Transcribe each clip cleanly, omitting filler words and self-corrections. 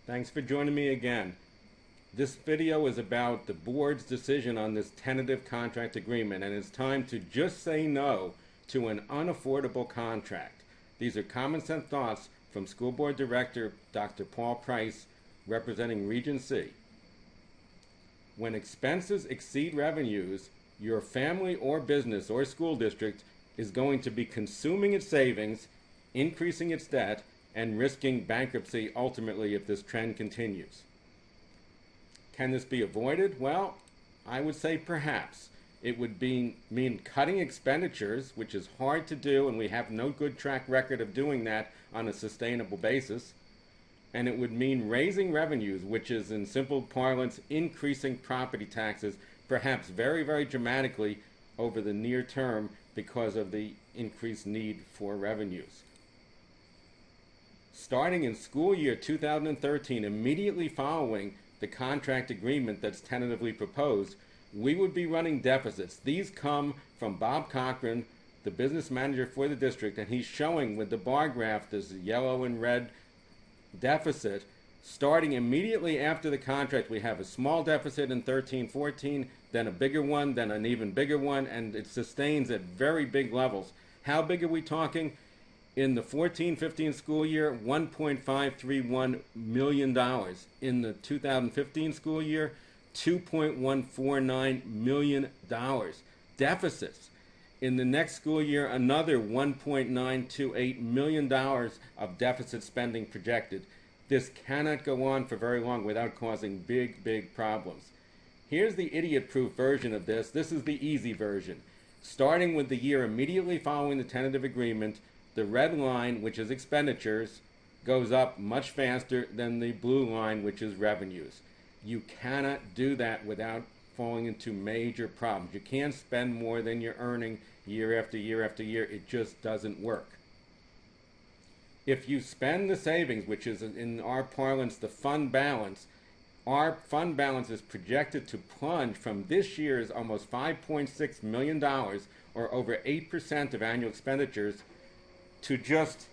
Thanks for joining me again. This video is about the board's decision on this tentative contract agreement, and it's time to just say no to an unaffordable contract. These are common sense thoughts from School Board Director Dr. Paul Price, representing Region C. When expenses exceed revenues, your family or business or school district is going to be consuming its savings, increasing its debt, and risking bankruptcy ultimately if this trend continues. Can this be avoided? Well, I would say perhaps. It would mean cutting expenditures, which is hard to do, and we have no good track record of doing that on a sustainable basis. And it would mean raising revenues, which is, in simple parlance, increasing property taxes, perhaps very, very dramatically over the near term because of the increased need for revenues. Starting in school year 2013, immediately following the contract agreement that's tentatively proposed, we would be running deficits. These come from Bob Cochran, the business manager for the district, and he's showing with the bar graph this yellow and red deficit. Starting immediately after the contract, we have a small deficit in 13-14, then a bigger one, then an even bigger one, and it sustains at very big levels. How big are we talking? In the 14-15 school year, $1.531 million. In the 2015 school year, $2.149 million. Deficits. In the next school year, another $1.928 million of deficit spending projected. This cannot go on for very long without causing big, big problems. Here's the idiot-proof version of this. This is the easy version. Starting with the year immediately following the tentative agreement, the red line, which is expenditures, goes up much faster than the blue line, which is revenues. You cannot do that without falling into major problems. You can't spend more than you're earning year after year after year. It just doesn't work. If you spend the savings, which is in our parlance the fund balance, our fund balance is projected to plunge from this year's almost $5.6 million, or over 8% of annual expenditures, to just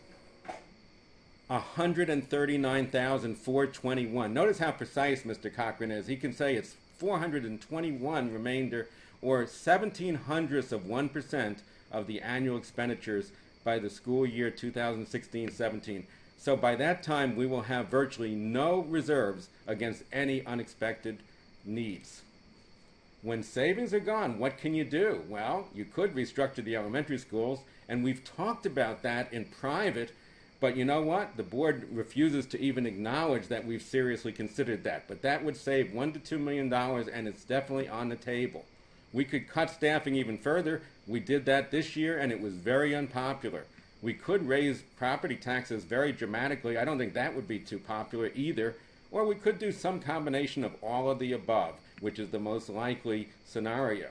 $139,421. Notice how precise Mr. Cochran is. He can say it's 421 remainder, or 0.17% of the annual expenditures by the school year 2016-17. So by that time, we will have virtually no reserves against any unexpected needs. When savings are gone, what can you do? Well, you could restructure the elementary schools, and we've talked about that in private, but you know what? The board refuses to even acknowledge that we've seriously considered that. But that would save $1 to $2 million, and it's definitely on the table. We could cut staffing even further. We did that this year, and it was very unpopular. We could raise property taxes very dramatically. I don't think that would be too popular either. Or we could do some combination of all of the above, which is the most likely scenario.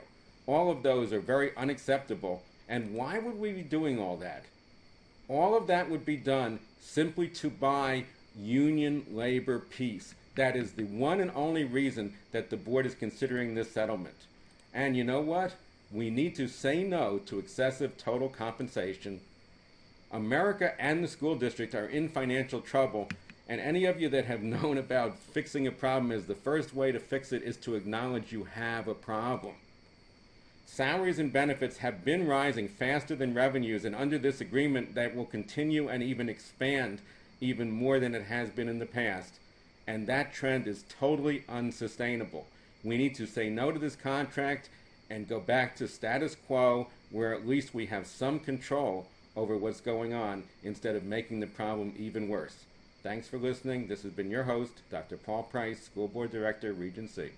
All of those are very unacceptable. And why would we be doing all that? All of that would be done simply to buy union labor peace. That is the one and only reason that the board is considering this settlement. And you know what? We need to say no to excessive total compensation. America and the school district are in financial trouble, and any of you that have known about fixing a problem is the first way to fix it is to acknowledge you have a problem. Salaries and benefits have been rising faster than revenues, and under this agreement that will continue and even expand even more than it has been in the past. And that trend is totally unsustainable. We need to say no to this contract and go back to status quo, where at least we have some control over what's going on instead of making the problem even worse. Thanks for listening. This has been your host, Dr. Paul Price, School Board Director, Region C.